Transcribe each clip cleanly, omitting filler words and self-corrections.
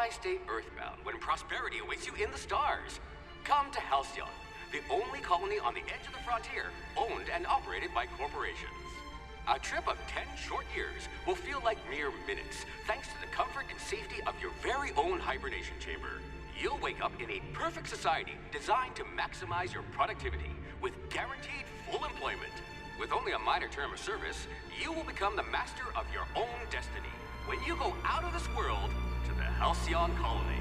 Why stay earthbound when prosperity awaits you in the stars? Come to Halcyon, the only colony on the edge of the frontier, owned and operated by corporations. A trip of 10 short years will feel like mere minutes, thanks to the comfort and safety of your very own hibernation chamber. You'll wake up in a perfect society designed to maximize your productivity, with guaranteed full employment. With only a minor term of service, you will become the master of your own destiny when you go out of this world to the Halcyon colony.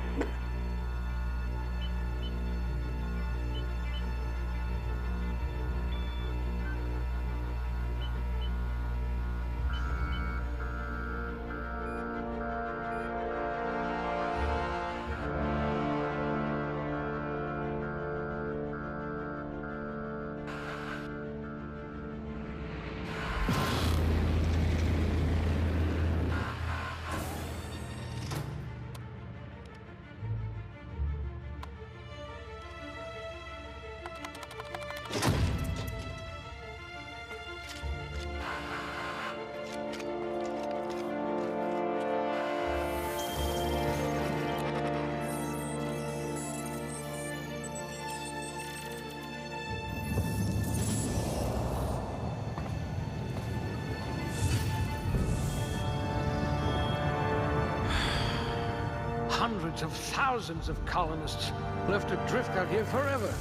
Hundreds of thousands of colonists left adrift out here forever,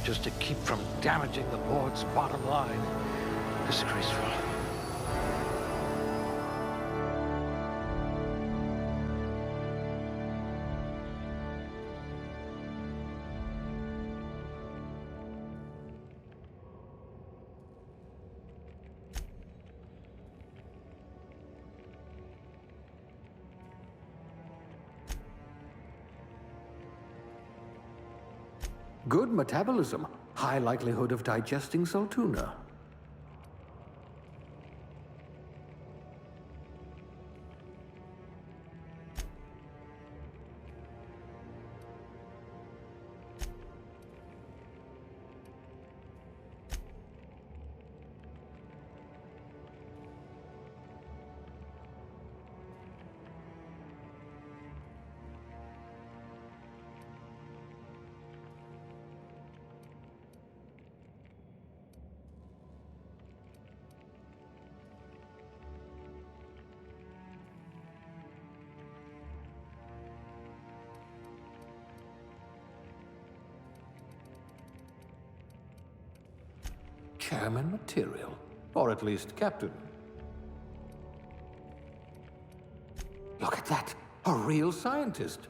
just to keep from damaging the board's bottom line. Disgraceful. Good metabolism. High likelihood of digesting Saltuna. Chairman material. Or at least Captain. Look at that! A real scientist!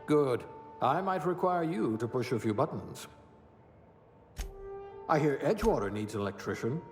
Good. I might require you to push a few buttons. I hear Edgewater needs an electrician.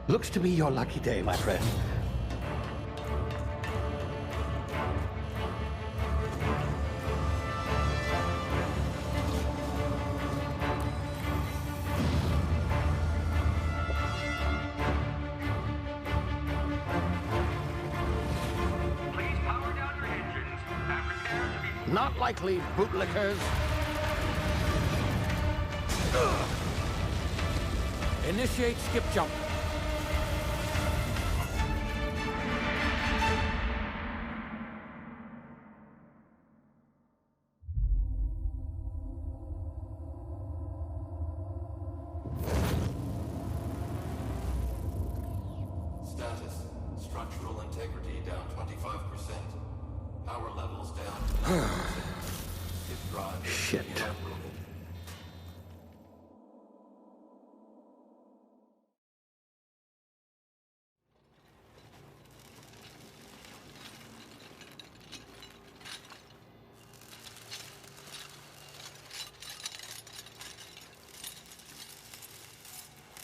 Looks to be your lucky day, my friend. Please power down your engines and prepare to be... Not likely, bootlickers. Initiate skip jump. Status. Structural integrity down 25%. Power levels down 10%. If drive is Shit. uprooted.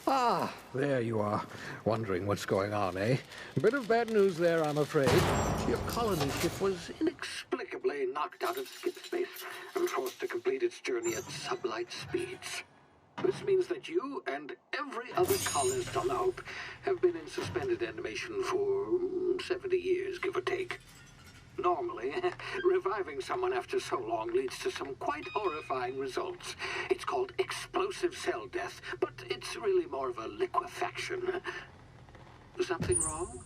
Ah, there you are. Wondering what's going on, eh? Bit of bad news there, I'm afraid. Your colony ship was inexplicably knocked out of skip space and forced to complete its journey at sublight speeds. This means that you and every other colonist on the Hope have been in suspended animation for 70 years, give or take. Normally, reviving someone after so long leads to some quite horrifying results. It's called explosive cell death, but it's really more of a liquefaction. Something wrong?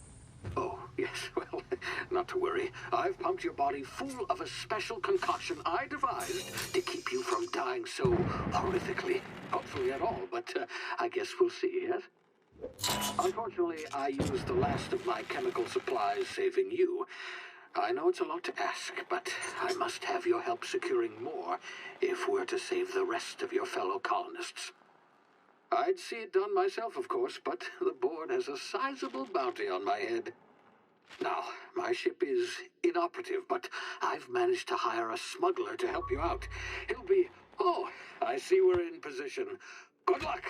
Oh, yes, well, not to worry. I've pumped your body full of a special concoction I devised to keep you from dying so horrifically. Hopefully at all, but I guess we'll see, yes? Unfortunately, I used the last of my chemical supplies saving you. I know it's a lot to ask, but I must have your help securing more if we're to save the rest of your fellow colonists. I'd see it done myself, of course, but the board has a sizable bounty on my head. Now, my ship is inoperative, but I've managed to hire a smuggler to help you out. He'll be... Oh, I see we're in position. Good luck!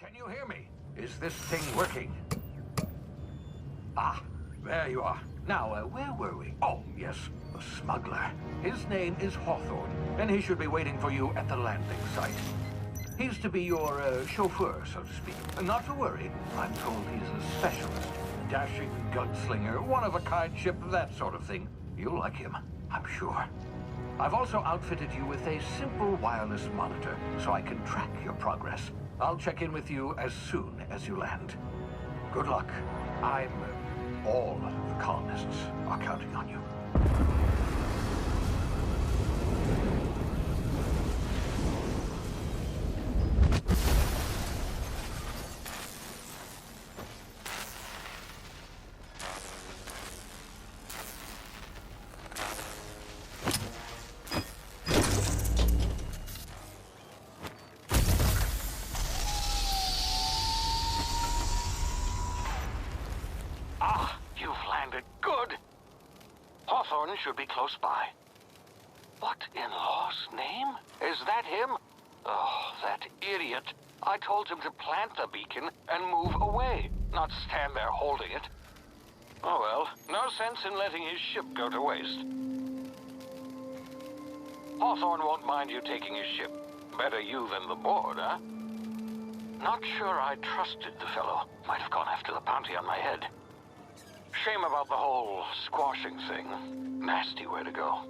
Can you hear me? Is this thing working? Ah, there you are. Now, where were we? Oh, yes, the smuggler. His name is Hawthorne, and he should be waiting for you at the landing site. He's to be your chauffeur, so to speak. Not to worry, I'm told he's a specialist. Dashing gunslinger, one-of-a-kind ship, that sort of thing. You'll like him, I'm sure. I've also outfitted you with a simple wireless monitor, so I can track your progress. I'll check in with you as soon as you land. Good luck. All the colonists are counting on you. Hawthorne should be close by. What in law's name? Is that him? Oh, that idiot. I told him to plant the beacon and move away, not stand there holding it. Oh well, no sense in letting his ship go to waste. Hawthorne won't mind you taking his ship. Better you than the board, huh? Not sure I trusted the fellow. Might have gone after the bounty on my head. Shame about the whole squashing thing. Nasty way to go.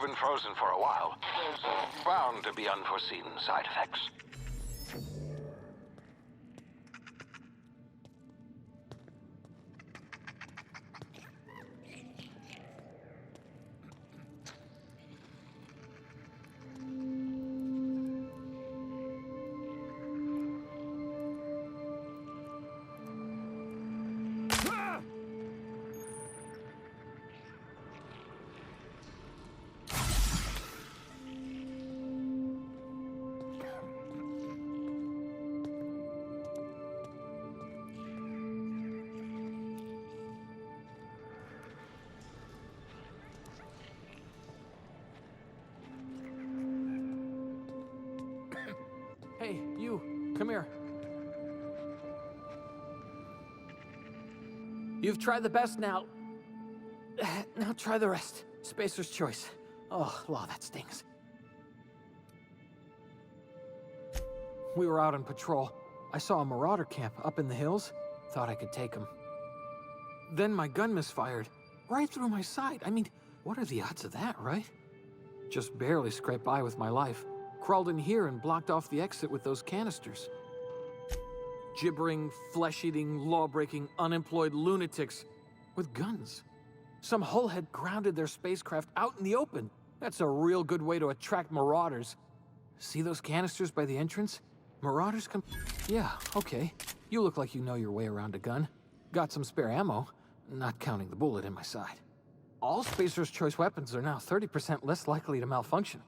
been frozen for a while. There's bound to be unforeseen side effects. Hey, you, come here. You've tried the best now. Now try the rest. Spacer's choice. Oh, law, that stings. We were out on patrol. I saw a marauder camp up in the hills. Thought I could take him. Then my gun misfired. Right through my side. I mean, what are the odds of that, right? Just barely scraped by with my life. Crawled in here and blocked off the exit with those canisters. Gibbering, flesh-eating, law-breaking, unemployed lunatics with guns. Some hullhead grounded their spacecraft out in the open. That's a real good way to attract marauders. See those canisters by the entrance? Marauders come... Yeah, okay. You look like you know your way around a gun. Got some spare ammo, not counting the bullet in my side. All Spacer's Choice weapons are now 30% less likely to malfunction.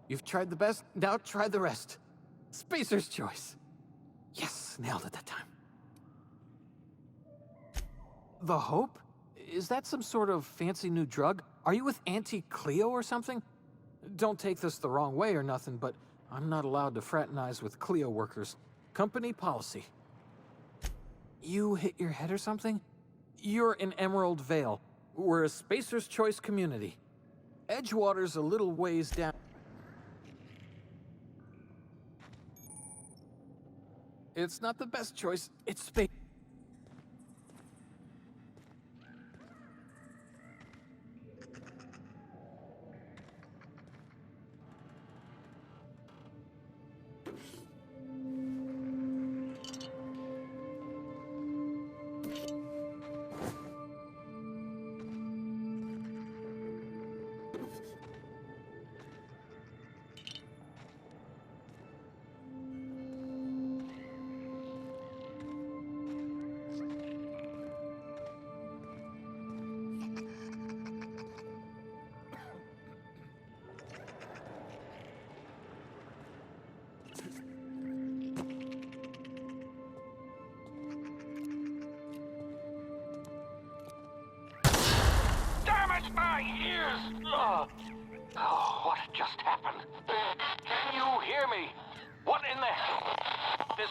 You've tried the best, now try the rest. Spacer's Choice. Yes, nailed it that time. The Hope? Is that some sort of fancy new drug? Are you with Auntie Cleo or something? Don't take this the wrong way or nothing, but I'm not allowed to fraternize with Cleo workers. Company policy. You hit your head or something? You're in Emerald Vale. We're a Spacer's Choice community. Edgewater's a little ways down. It's not the best choice. It's space. My ears! Oh, what just happened? Can you hear me? What in the hell? This...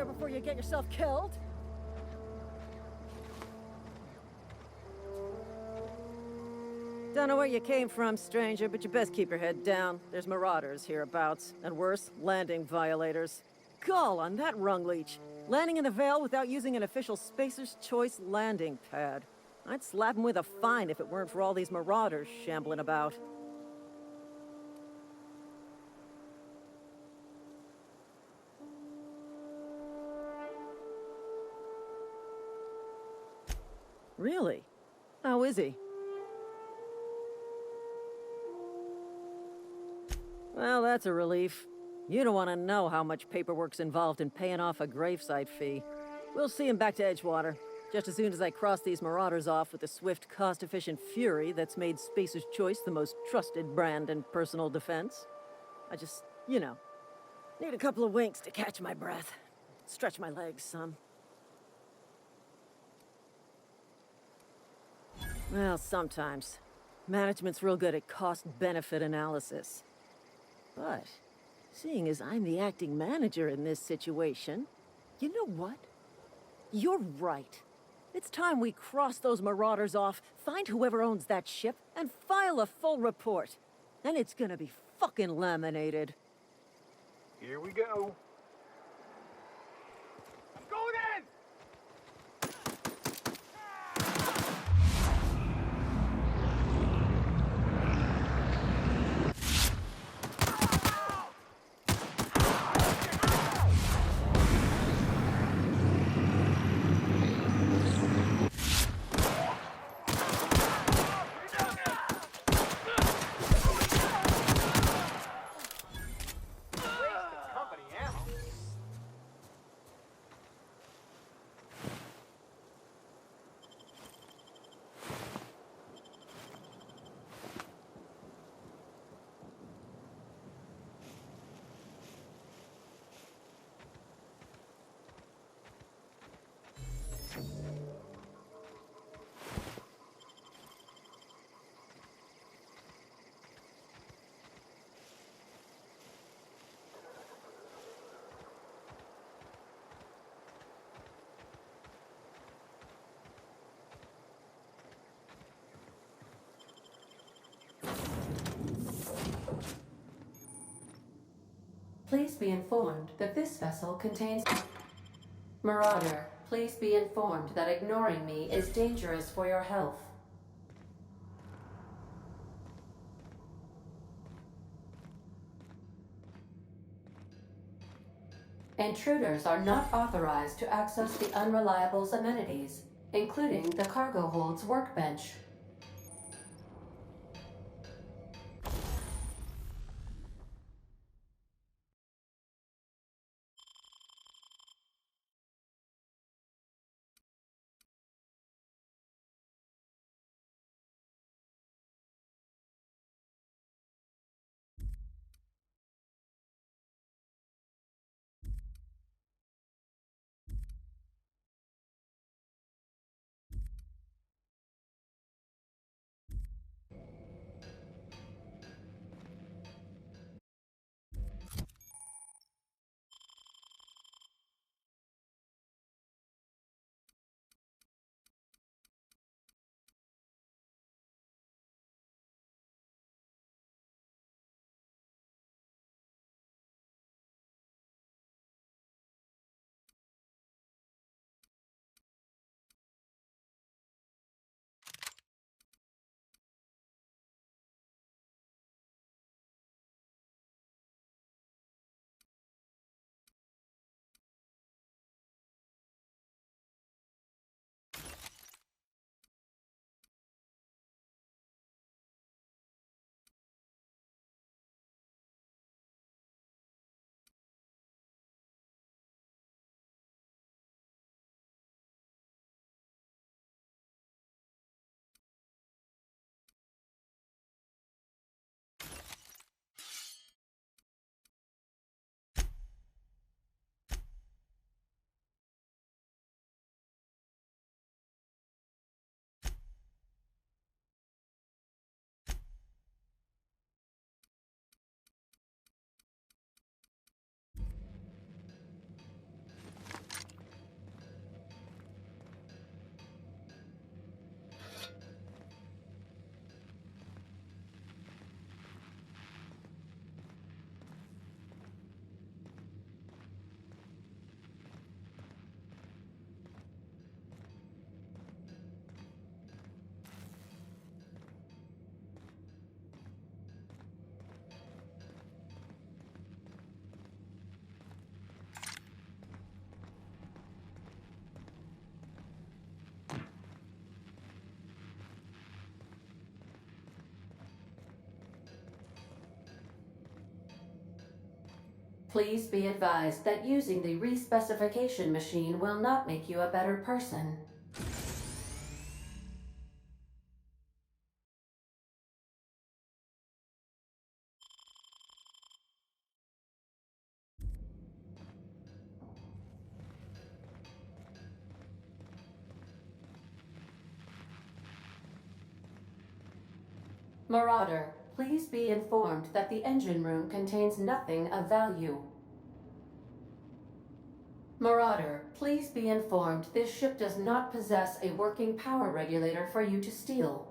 here before you get yourself killed. Don't know where you came from, stranger, but you best keep your head down. There's marauders hereabouts, and worse, landing violators. Gall on that rung leech. Landing in the Vale without using an official Spacer's Choice landing pad. I'd slap him with a fine if it weren't for all these marauders shambling about. Really? How is he? Well, that's a relief. You don't want to know how much paperwork's involved in paying off a gravesite fee. We'll see him back to Edgewater, just as soon as I cross these marauders off with the swift, cost-efficient fury that's made Spacer's Choice the most trusted brand in personal defense. I just, need a couple of winks to catch my breath. Stretch my legs some. Well, sometimes. Management's real good at cost-benefit analysis. But, seeing as I'm the acting manager in this situation, you know what? You're right. It's time we cross those marauders off, find whoever owns that ship, and file a full report. Then it's gonna be fucking laminated. Here we go. I'm going in! Please be informed that this vessel contains... Marauder, please be informed that ignoring me is dangerous for your health. Intruders are not authorized to access the Unreliable's amenities, including the cargo hold's workbench. Please be advised that using the respecification machine will not make you a better person. Marauder, please be informed that the engine room contains nothing of value. Marauder, please be informed this ship does not possess a working power regulator for you to steal.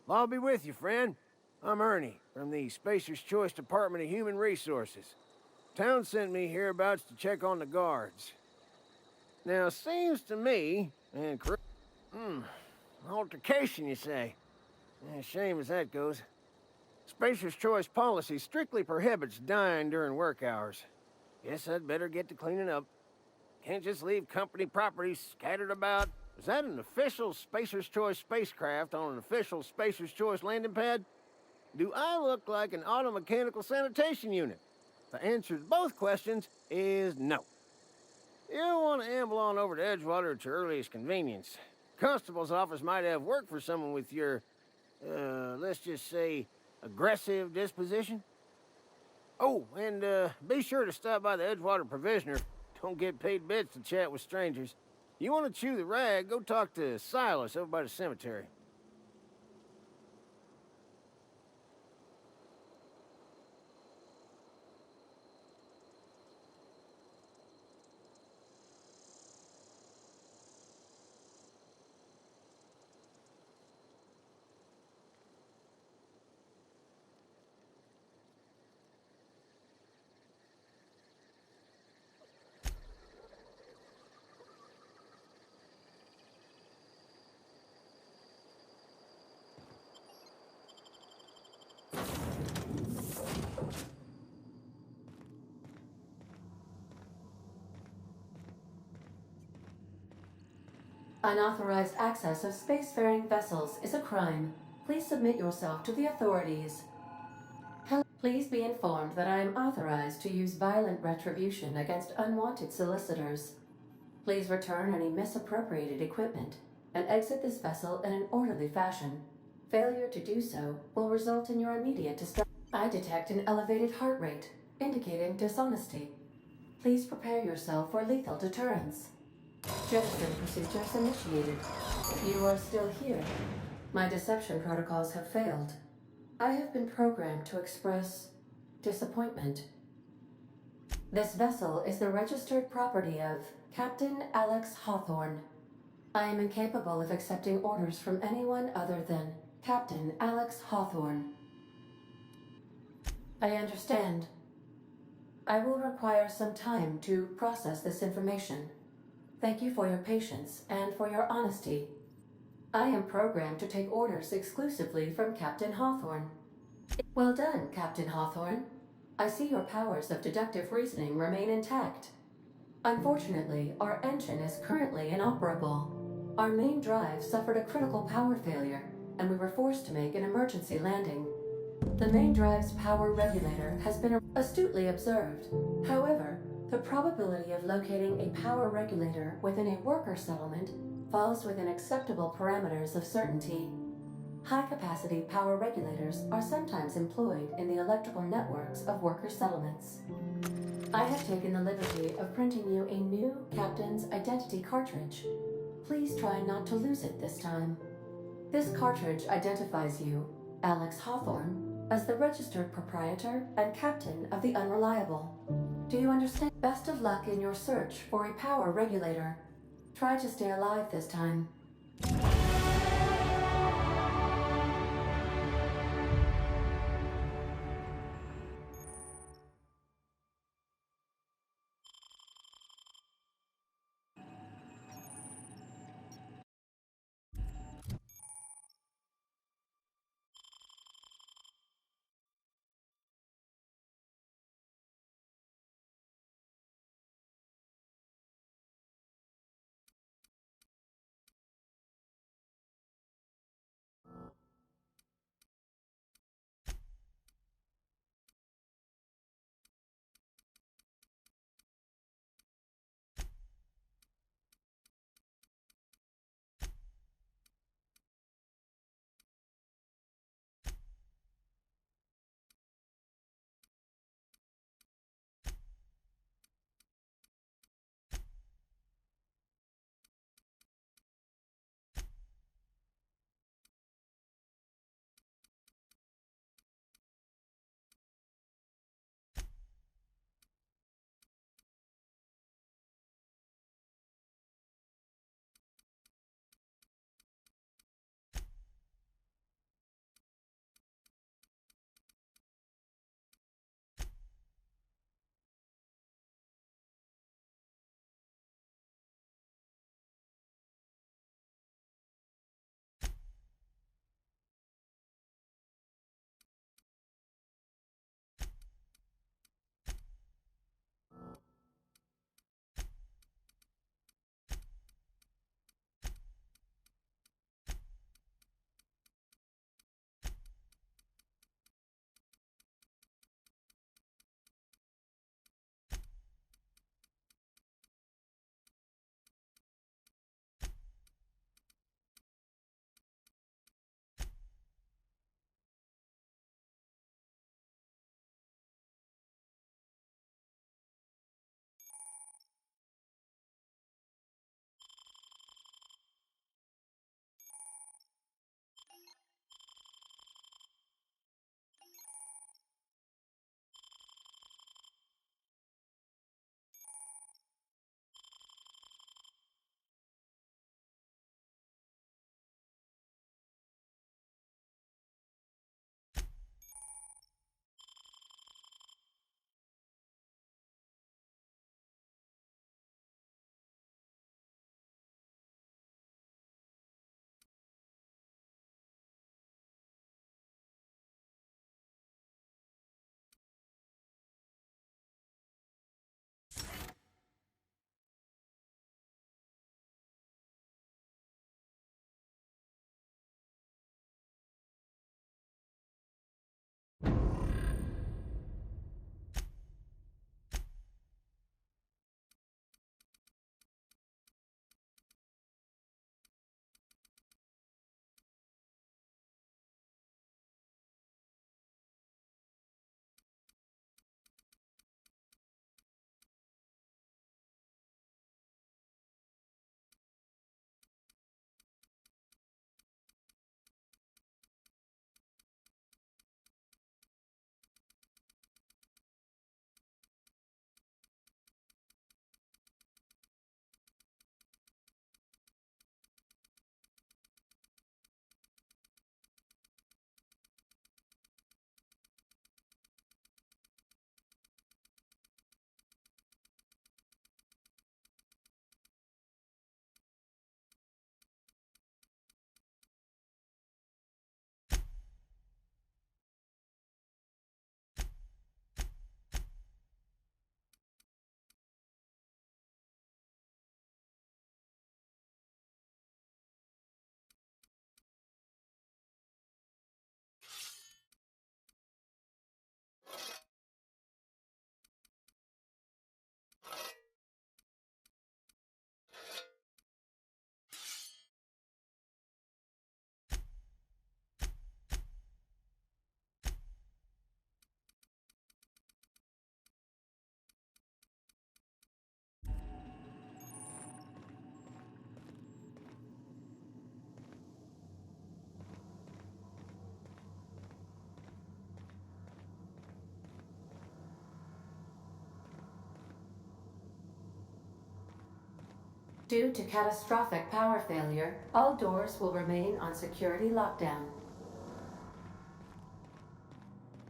I'll be with you, friend. I'm Ernie, from the Spacer's Choice Department of Human Resources. Town sent me hereabouts to check on the guards. Now, seems to me, and altercation, you say? Shame as that goes. Spacer's Choice policy strictly prohibits dying during work hours. Guess I'd better get to cleaning up. Can't just leave company property scattered about. Is that an official Spacer's Choice spacecraft on an official Spacer's Choice landing pad? Do I look like an automechanical sanitation unit? The answer to both questions is no. You'll want to amble on over to Edgewater at your earliest convenience. Constable's office might have work for someone with your, let's just say, aggressive disposition. Oh, and be sure to stop by the Edgewater Provisioner. Don't get paid bits to chat with strangers. You want to chew the rag, go talk to Silas over by the cemetery. Unauthorized access of spacefaring vessels is a crime. Please submit yourself to the authorities. Please be informed that I am authorized to use violent retribution against unwanted solicitors. Please return any misappropriated equipment and exit this vessel in an orderly fashion. Failure to do so will result in your immediate destruction. I detect an elevated heart rate, indicating dishonesty. Please prepare yourself for lethal deterrence. Jettison procedures initiated. You are still here. My deception protocols have failed. I have been programmed to express disappointment. This vessel is the registered property of Captain Alex Hawthorne. I am incapable of accepting orders from anyone other than Captain Alex Hawthorne. I understand. I will require some time to process this information. Thank you for your patience and for your honesty. I am programmed to take orders exclusively from Captain Hawthorne. Well done, Captain Hawthorne. I see your powers of deductive reasoning remain intact. Unfortunately, our engine is currently inoperable. Our main drive suffered a critical power failure, and we were forced to make an emergency landing. The main drive's power regulator has been astutely observed. However, the probability of locating a power regulator within a worker settlement falls within acceptable parameters of certainty. High-capacity power regulators are sometimes employed in the electrical networks of worker settlements. I have taken the liberty of printing you a new Captain's Identity cartridge. Please try not to lose it this time. This cartridge identifies you, Alex Hawthorne, as the registered proprietor and captain of the Unreliable. Do you understand? Best of luck in your search for a power regulator. Try to stay alive this time. Due to catastrophic power failure, all doors will remain on security lockdown.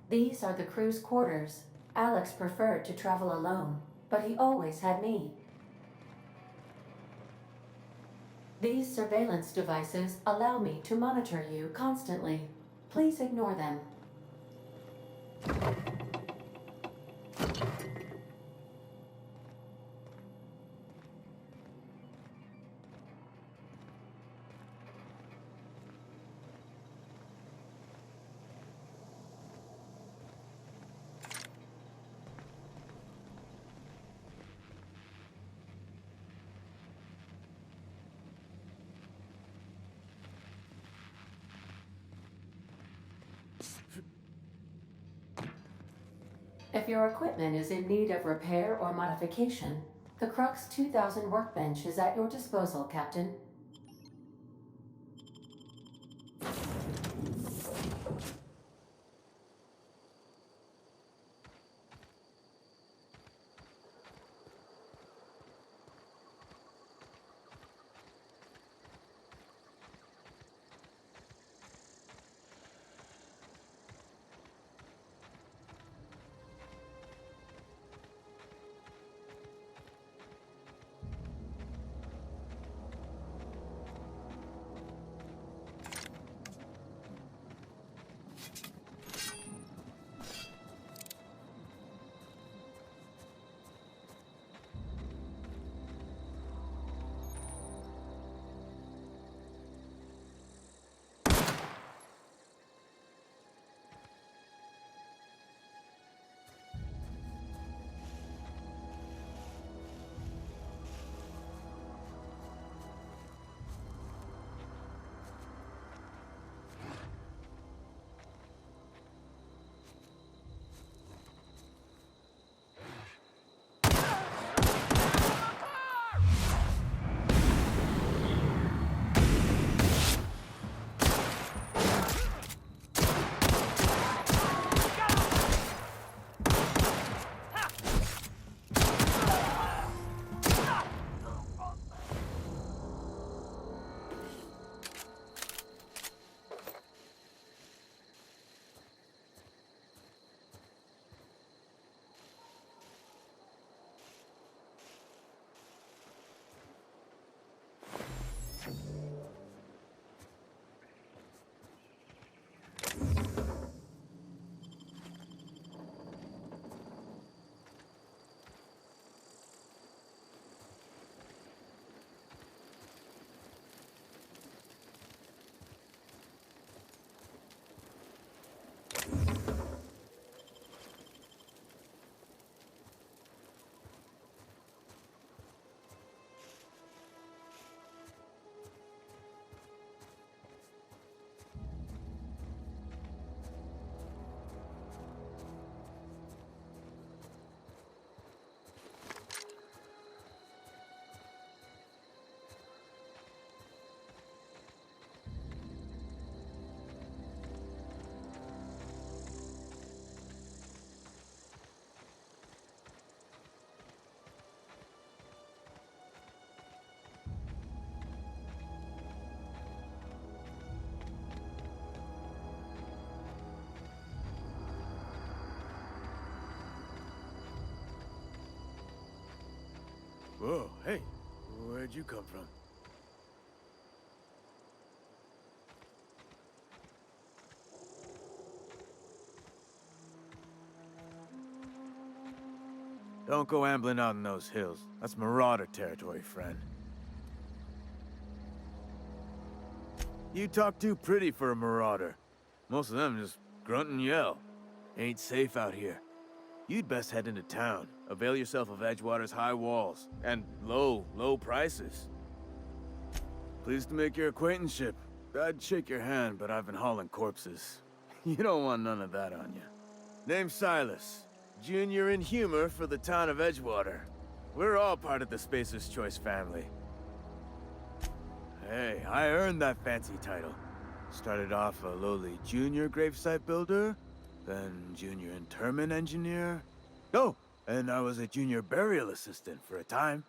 These are the crew's quarters. Alex preferred to travel alone, but he always had me. These surveillance devices allow me to monitor you constantly. Please ignore them. If your equipment is in need of repair or modification, the Crux 2000 workbench is at your disposal, Captain. Whoa, hey, where'd you come from? Don't go ambling out in those hills. That's Marauder territory, friend. You talk too pretty for a Marauder. Most of them just grunt and yell. Ain't safe out here. You'd best head into town. Avail yourself of Edgewater's high walls and low prices. Pleased to make your acquaintanceship. I'd shake your hand, but I've been hauling corpses. You don't want none of that on you. Name's Silas. Junior in humor for the town of Edgewater. We're all part of the Spacer's Choice family. Hey, I earned that fancy title. Started off a lowly junior gravesite builder, then junior interment engineer. Oh, and I was a junior burial assistant for a time.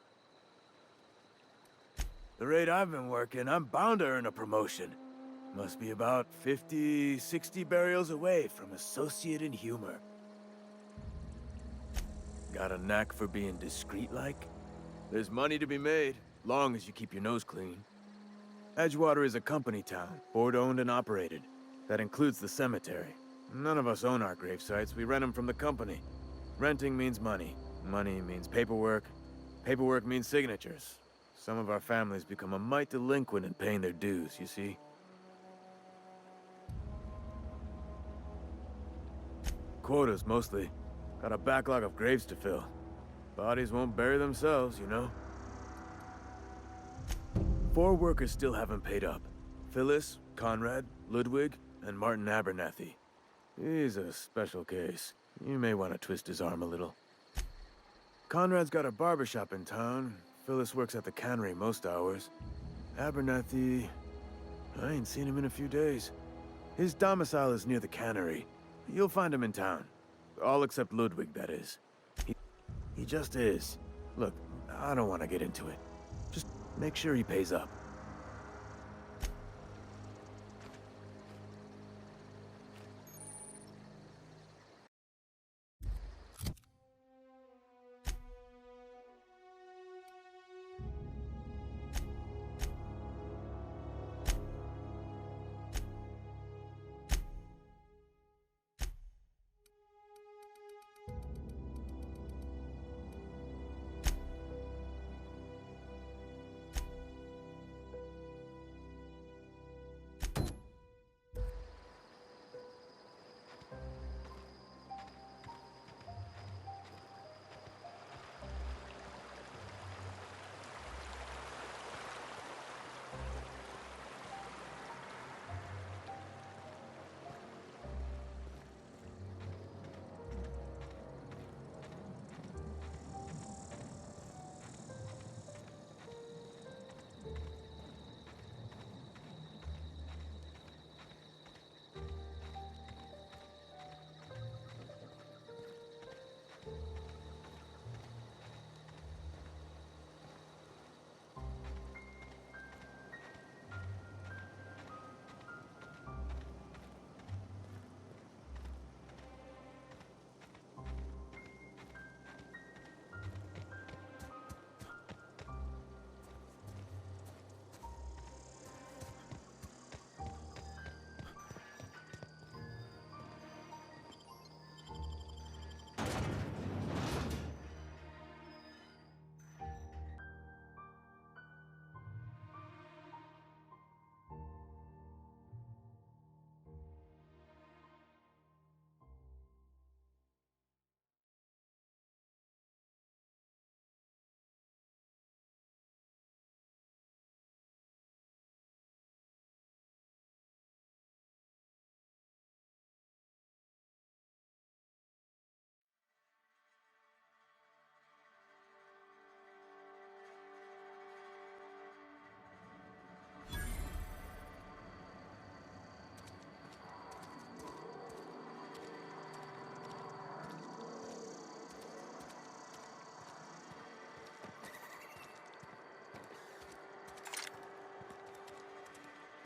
The rate I've been working, I'm bound to earn a promotion. Must be about 50, 60 burials away from associate in humor. Got a knack for being discreet-like? There's money to be made, long as you keep your nose clean. Edgewater is a company town, board-owned and operated. That includes the cemetery. None of us own our grave sites, we rent them from the company. Renting means money. Money means paperwork. Paperwork means signatures. Some of our families become a mite delinquent in paying their dues, you see? Quotas, mostly. Got a backlog of graves to fill. Bodies won't bury themselves, you know? 4 workers still haven't paid up. Phyllis, Conrad, Ludwig, and Martin Abernathy. He's a special case. You may want to twist his arm a little. Conrad's got a barbershop in town. Phyllis works at the cannery most hours. Abernathy... I ain't seen him in a few days. His domicile is near the cannery. You'll find him in town. All except Ludwig, that is. He just is. Look, I don't want to get into it. Just make sure he pays up.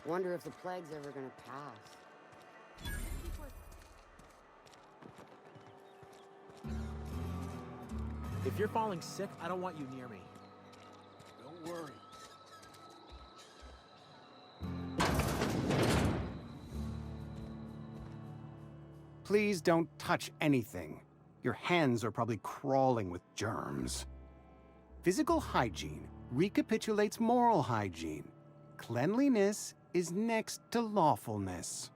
Wonder if the plague's ever gonna pass. If you're falling sick, I don't want you near me. Don't worry. Please don't touch anything. Your hands are probably crawling with germs. Physical hygiene recapitulates moral hygiene. Cleanliness is next to lawfulness.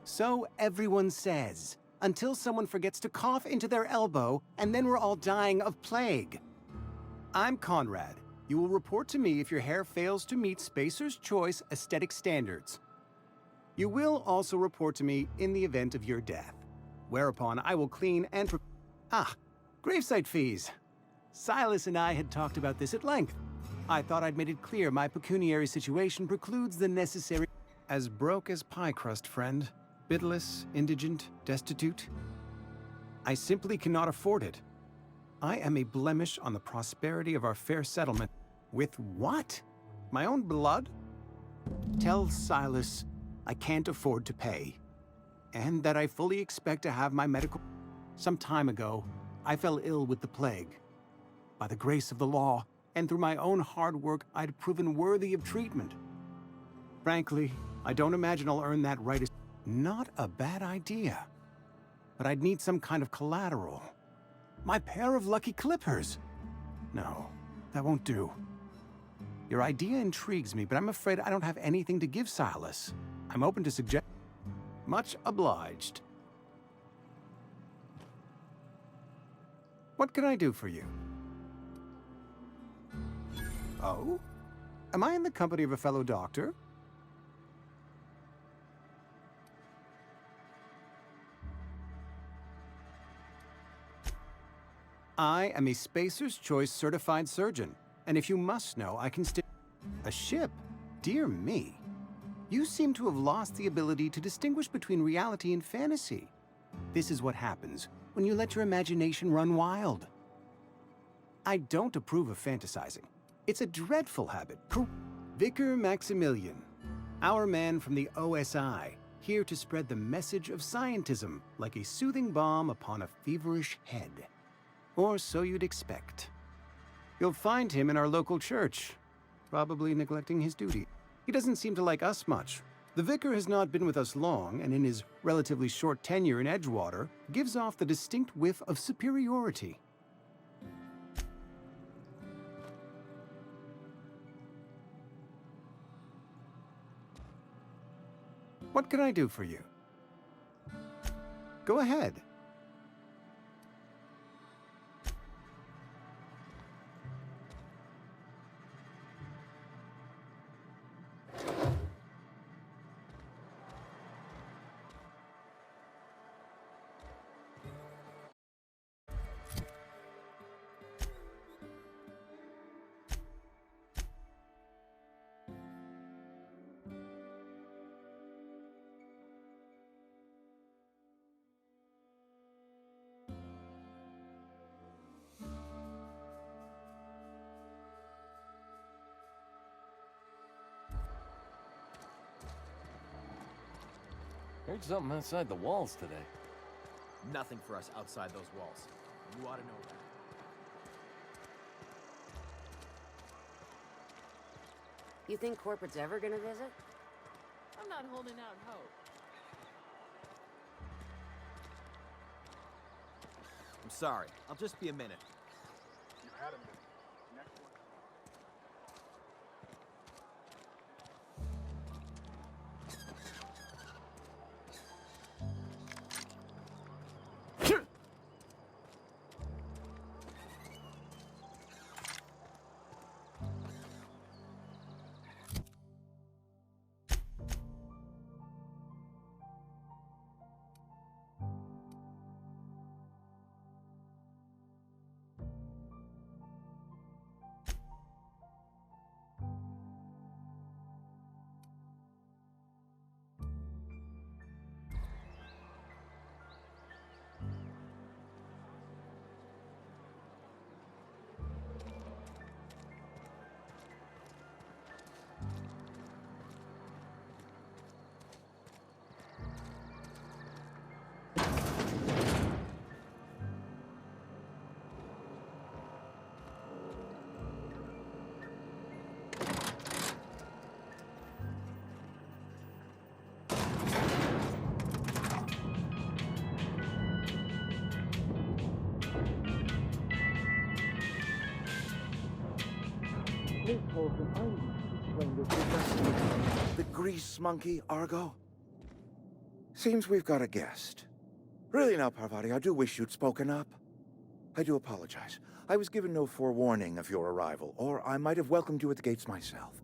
So everyone says, until someone forgets to cough into their elbow, and then we're all dying of plague. I'm Conrad. You will report to me if your hair fails to meet Spacer's Choice aesthetic standards. You will also report to me in the event of your death, whereupon I will clean and gravesite fees. Silas and I had talked about this at length. I thought I'd made it clear my pecuniary situation precludes the necessary... As broke as pie crust, friend. Bitless, indigent, destitute. I simply cannot afford it. I am a blemish on the prosperity of our fair settlement. With what? My own blood? Tell Silas I can't afford to pay, and that I fully expect to have my medical... Some time ago, I fell ill with the plague. By the grace of the law, and through my own hard work, I'd proven worthy of treatment. Frankly, I don't imagine I'll earn that right. Not a bad idea. But I'd need some kind of collateral. My pair of lucky clippers. No, that won't do. Your idea intrigues me, but I'm afraid I don't have anything to give Silas. I'm open to suggest... Much obliged. What can I do for you? Oh? Am I in the company of a fellow doctor? I am a Spacer's Choice certified surgeon, and if you must know, I can still... A ship? Dear me. You seem to have lost the ability to distinguish between reality and fantasy. This is what happens when you let your imagination run wild. I don't approve of fantasizing. It's a dreadful habit. Vicar Maximilian, our man from the OSI, here to spread the message of scientism like a soothing balm upon a feverish head. Or so you'd expect. You'll find him in our local church, probably neglecting his duty. He doesn't seem to like us much. The vicar has not been with us long, and in his relatively short tenure in Edgewater, gives off the distinct whiff of superiority. What can I do for you? Go ahead. Heard something outside the walls today. Nothing for us outside those walls. You ought to know that. You think corporate's ever gonna visit? I'm not holding out hope. I'm sorry. I'll just be a minute. You had a minute. Next one. The grease monkey, Argo? Seems we've got a guest. Really now, Parvati, I do wish you'd spoken up. I do apologize. I was given no forewarning of your arrival, or I might have welcomed you at the gates myself.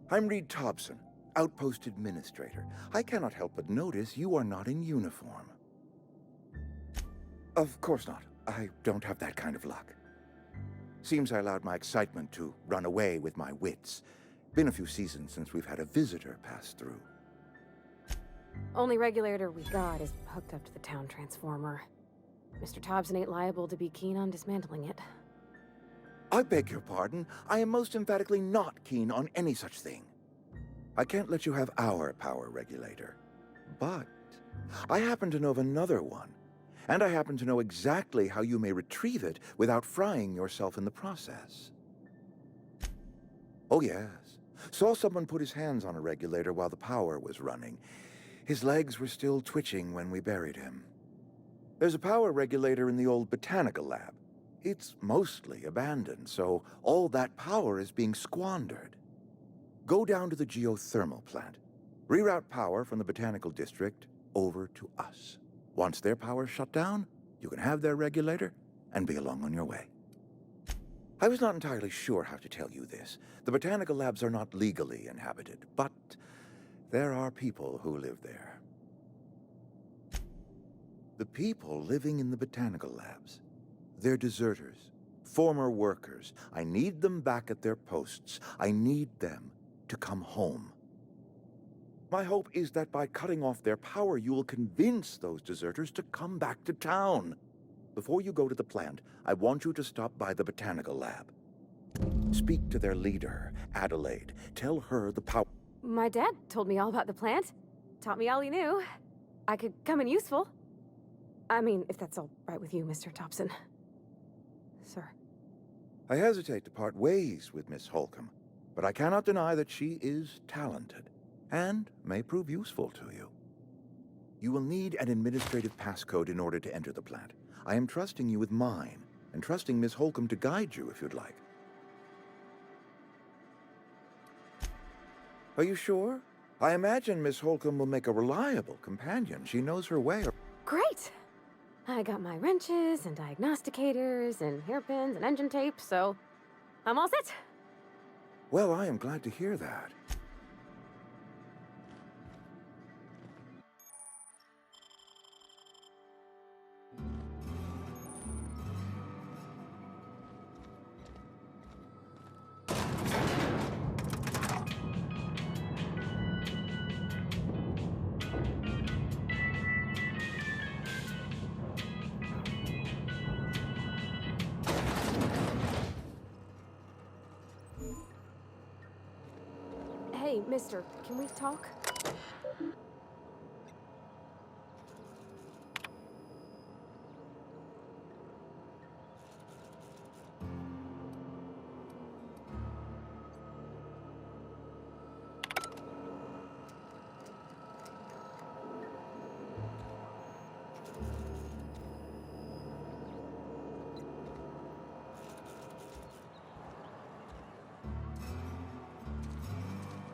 I'm Reed Thompson, Outpost Administrator. I cannot help but notice you are not in uniform. Of course not. I don't have that kind of luck. Seems I allowed my excitement to run away with my wits. Been a few seasons since we've had a visitor pass through. Only regulator we got is hooked up to the town transformer. Mr. Thompson ain't liable to be keen on dismantling it. I beg your pardon. I am most emphatically not keen on any such thing. I can't let you have our power regulator. But I happen to know of another one. And I happen to know exactly how you may retrieve it without frying yourself in the process. Oh, yes. Saw someone put his hands on a regulator while the power was running. His legs were still twitching when we buried him. There's a power regulator in the old botanical lab. It's mostly abandoned, so all that power is being squandered. Go down to the geothermal plant. Reroute power from the botanical district over to us. Once their power's shut down, you can have their regulator and be along on your way. I was not entirely sure how to tell you this. The botanical labs are not legally inhabited, but there are people who live there. The people living in the botanical labs, they're deserters, former workers. I need them back at their posts. I need them to come home. My hope is that by cutting off their power, you will convince those deserters to come back to town. Before you go to the plant, I want you to stop by the botanical lab. Speak to their leader, Adelaide. Tell her the power... My dad told me all about the plant. Taught me all he knew. I could come in useful. I mean, if that's all right with you, Mr. Thompson. Sir. I hesitate to part ways with Miss Holcomb, but I cannot deny that she is talented and may prove useful to you. You will need an administrative passcode in order to enter the plant. I am trusting you with mine, and trusting Miss Holcomb to guide you if you'd like. Are you sure? I imagine Miss Holcomb will make a reliable companion. She knows her way. Great! I got my wrenches and diagnosticators and hairpins and engine tape, so I'm all set. Well, I am glad to hear that. Hey, mister, can we talk?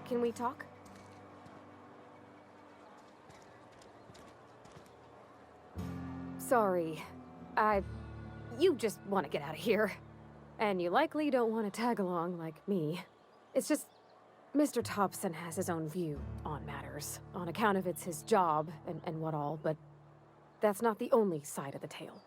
Can we talk? Sorry. You just want to get out of here. And you likely don't want to tag along like me. It's just, Mr. Thompson has his own view on matters, on account of it's his job and what all, but that's not the only side of the tale.